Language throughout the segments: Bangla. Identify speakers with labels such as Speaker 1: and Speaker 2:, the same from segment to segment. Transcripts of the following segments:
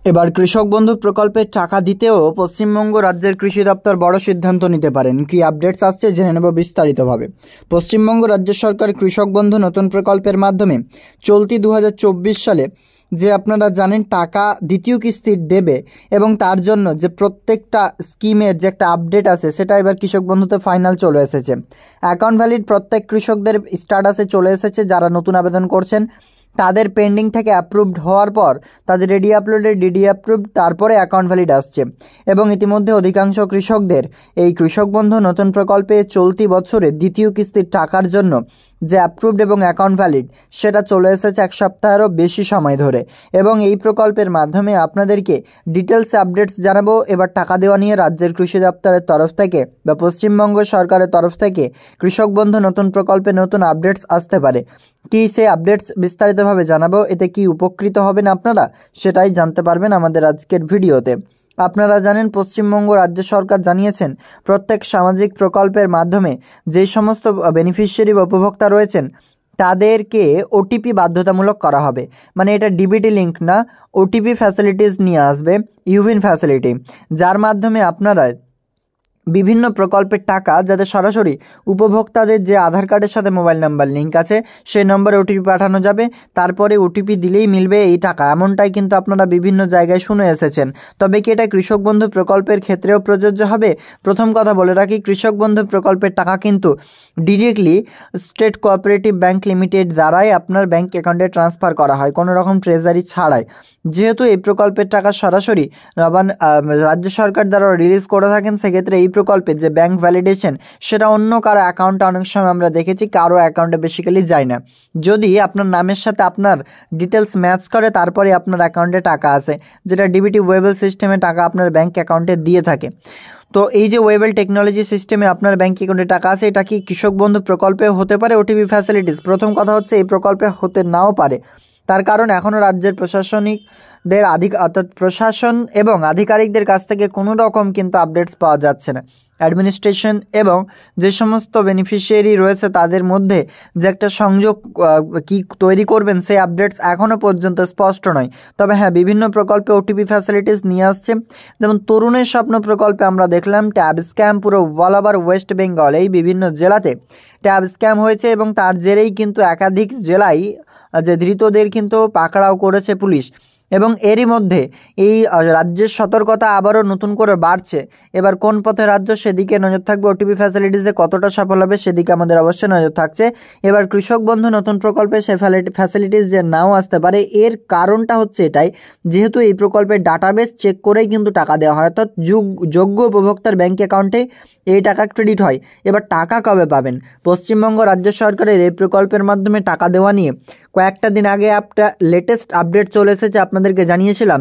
Speaker 1: এবার কৃষক বন্ধু প্রকল্পের টাকা দিতেও পশ্চিমবঙ্গ রাজ্যের কৃষি দপ্তর বড় সিদ্ধান্ত নিতে পারেন। কি আপডেটস আসছে জেনে নেব বিস্তারিতভাবে। পশ্চিমবঙ্গ রাজ্য সরকার কৃষক বন্ধু নতুন প্রকল্পের মাধ্যমে চলতি 2024 সালে যে আপনারা জানেন টাকা দ্বিতীয় কিস্তির দেবে এবং তার জন্য যে প্রত্যেকটা স্কিমের যে একটা আপডেট আছে সেটা এবার কৃষক বন্ধুতে ফাইনাল চলে এসেছে। অ্যাকাউন্ট ভ্যালিড প্রত্যেক কৃষকদের স্ট্যাটাসে চলে এসেছে। যারা নতুন আবেদন করছেন তাদের পেন্ডিং থেকে অ্যাপ্রুভড হওয়ার পর তাদের রেডি আপলোডের ডিডি অ্যাপ্রুভড, তারপরে অ্যাকাউন্ট ভ্যালিড আসছে এবং ইতিমধ্যে অধিকাংশ কৃষকদের এই কৃষক বন্ধু নতুন প্রকল্পে চলতি বছরে দ্বিতীয় কিস্তির টাকার জন্য যে অ্যাপ্রুভড এবং অ্যাকাউন্ট ভ্যালিড সেটা চলে এসেছে এক সপ্তাহেরও বেশি সময় ধরে। এবং এই প্রকল্পের মাধ্যমে আপনাদেরকে ডিটেলস আপডেটস জানাবো। এবার টাকা দেওয়া নিয়ে রাজ্যের কৃষি দপ্তরের তরফ থেকে বা পশ্চিমবঙ্গ সরকারের তরফ থেকে কৃষক বন্ধু নতুন প্রকল্পে নতুন আপডেটস আসতে পারে। কি সেই আপডেটস বিস্তারিতভাবে জানাবো, এতে কি উপকৃত হবেন আপনারা সেটাই জানতে পারবেন আমাদের আজকের ভিডিওতে। আপনারা জানেন পশ্চিমবঙ্গ রাজ্য সরকার জানিয়েছেন প্রত্যেক সামাজিক প্রকল্পের মাধ্যমে যে সমস্ত বেনিফিশিয়ারি বা উপভোক্তা রয়েছেন তাদেরকে ওটিপি বাধ্যতামূলক করা হবে। মানে এটা ডিবিটি লিঙ্ক না, ওটিপি ফ্যাসিলিটিস নিয়ে আসবে ইউভিন ফ্যাসিলিটি, যার মাধ্যমে আপনারা বিভিন্ন প্রকল্পের টাকা যাতে সরাসরি উপভোক্তাদের যে আধার কার্ডের সাথে মোবাইল নাম্বার লিঙ্ক আছে সেই নম্বরে ওটিপি পাঠানো যাবে, তারপরে ওটিপি দিলেই মিলবে এই টাকা, এমনটাই কিন্তু আপনারা বিভিন্ন জায়গায় শুনে এসেছেন। তবে কি এটা কৃষক বন্ধু প্রকল্পের ক্ষেত্রেও প্রযোজ্য হবে? প্রথম কথা বলে রাখি, কৃষক বন্ধু প্রকল্পের টাকা কিন্তু directly state cooperative bank limited দ্বারাই আপনার ব্যাংক অ্যাকাউন্টে ট্রান্সফার করা হয়, কোনো রকম ট্রেজারি ছাড়াই। যেহেতু এই প্রকল্পের টাকা সরাসরি রাজ্য সরকার দ্বারা রিলিজ করে থাকেন, সেক্ষেত্রে এই প্রকল্পের যে ব্যাংক ভ্যালিডেশন সেটা অন্য কারো অ্যাকাউন্টে অনেক সময় আমরা দেখেছি কারো অ্যাকাউন্টে বেসিক্যালি যায় না। যদি আপনার নামের সাথে আপনার ডিটেলস ম্যাচ করে তারপরে আপনার অ্যাকাউন্টে টাকা আসে, যেটা ডিবিটি ওয়েবল সিস্টেমে টাকা আপনার ব্যাংক অ্যাকাউন্টে দিয়ে থাকে। তো এই যে ওয়েবল টেকনোলজি সিস্টেমে আপনার ব্যাংক অ্যাকাউন্টে টাকা আছে, এটা কি কৃষক বন্ধু প্রকল্পে হতে পারে ওটিপি ফ্যাসিলিটিস? প্রথম কথা হচ্ছে এই প্রকল্পে হতে নাও পারে, তার কারণ এখনও রাজ্যের প্রশাসনিকদের অর্থাৎ প্রশাসন এবং আধিকারিকদের কাছ থেকে কোনো রকম কিন্তু আপডেটস পাওয়া যাচ্ছে না। অ্যাডমিনিস্ট্রেশন এবং যে সমস্ত বেনিফিশিয়ারি রয়েছে তাদের মধ্যে যে একটা সংযোগ কি তৈরি করবেন সেই আপডেটস এখনও পর্যন্ত স্পষ্ট নয়। তবে হ্যাঁ, বিভিন্ন প্রকল্পে ওটিপি ফ্যাসিলিটিস নিয়ে আসছে। যেমন তরুণের স্বপ্ন প্রকল্পে আমরা দেখলাম ট্যাব স্ক্যাম পুরো অল ওভার ওয়েস্ট বেঙ্গল, এই বিভিন্ন জেলাতে ট্যাব স্ক্যাম হয়েছে এবং তার জেরেই কিন্তু একাধিক জেলায় যে ধৃতদের কিন্তু পাকড়াও করেছে পুলিশ। এবং এরই মধ্যে এই রাজ্যের সতর্কতা আবারও নতুন করে বাড়ছে। এবার কোন পথে রাজ্য সেদিকে নজর থাকবে, ওটিপি ফ্যাসিলিটিসে কতটা সফল হবে সেদিকে আমাদের অবশ্যই নজর থাকছে। এবার কৃষক বন্ধু নতুন প্রকল্পে সে ফ্যাসিলিটিস যে নাও আসতে পারে, এর কারণটা হচ্ছে এটাই, যেহেতু এই প্রকল্পের ডাটাবেস চেক করেই কিন্তু টাকা দেওয়া হয়, অর্থাৎ যোগ্য উপভোক্তার ব্যাঙ্ক অ্যাকাউন্টে এই টাকা ক্রেডিট হয়। এবার টাকা কবে পাবেন? পশ্চিমবঙ্গ রাজ্য সরকারের এই প্রকল্পের মাধ্যমে টাকা দেওয়া নিয়ে কয়েকটা দিন আগে একটা লেটেস্ট আপডেট চলে এসেছে, আপনাদেরকে জানিয়েছিলাম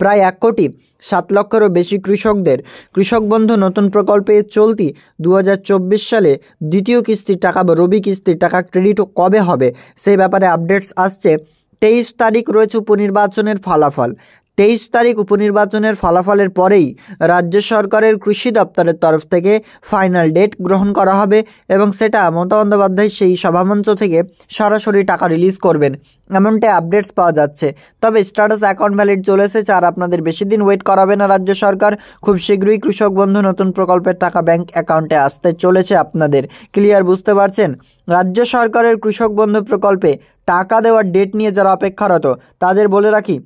Speaker 1: প্রায় 1,07,00,000-এরও বেশি কৃষকদের কৃষক বন্ধু নতুন প্রকল্পে চলতি 2024 সালে দ্বিতীয় কিস্তির টাকা বা রবি কিস্তির টাকা ক্রেডিট কবে হবে সেই ব্যাপারে আপডেটস আসছে। 23 তারিখ রয়েছে উপনির্বাচনের ফলাফল। 23 তারিখ উপনির্বাচনের ফলাফলের পরেই রাজ্য সরকারের কৃষি দপ্তরের তরফ থেকে ফাইনাল ডেট গ্রহণ করা হবে এবং সেটা মমতা বন্দ্যোপাধ্যায় সেই সভামঞ্চ থেকে সরাসরি টাকা রিলিজ করবেন, এমনটাই আপডেটস পাওয়া যাচ্ছে। তবে স্ট্যাটাস অ্যাকাউন্ট ভ্যালিড চলে এসেছে, আর আপনাদের বেশি দিন ওয়েট করাবে না রাজ্য সরকার। খুব শীঘ্রই কৃষক বন্ধু নতুন প্রকল্পের টাকা ব্যাংক অ্যাকাউন্টে আসতে চলেছে আপনাদের। ক্লিয়ার বুঝতে পারছেন? রাজ্য সরকারের কৃষক বন্ধু প্রকল্পে টাকা দেওয়ার ডেট নিয়ে যারা অপেক্ষারত তাদের বলে রাখি,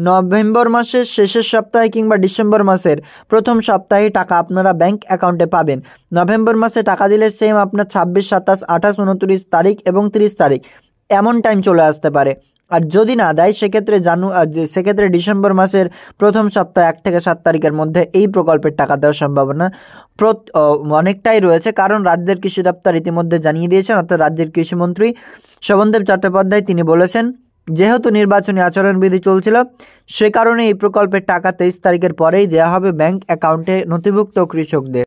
Speaker 1: নভেম্বর মাসের শেষের সপ্তাহে কিংবা ডিসেম্বর মাসের প্রথম সপ্তাহে টাকা আপনারা ব্যাংক অ্যাকাউন্টে পাবেন। নভেম্বর মাসে টাকা দিলে সেম আপনার 26, 27, 28, 29 তারিখ এবং 30 তারিখ এমন টাইম চলে আসতে পারে। আর যদি না দেয় সেক্ষেত্রে ডিসেম্বর মাসের প্রথম সপ্তাহ 1 থেকে 7 তারিখের মধ্যে এই প্রকল্পের টাকা দেওয়ার সম্ভাবনা অনেকটাই রয়েছে, কারণ রাজ্যের কৃষি দপ্তর ইতিমধ্যে জানিয়ে দিয়েছেন, অর্থাৎ রাজ্যের কৃষিমন্ত্রী শোভনদেব চট্টোপাধ্যায় তিনি বলেছেন যেহেতু নির্বাচনী আচরণবিধি চলছিল সে কারণে এই প্রকল্পের টাকা 23 তারিখের পরেই দেওয়া হবে ব্যাংক অ্যাকাউন্টে নথিভুক্ত কৃষকদের।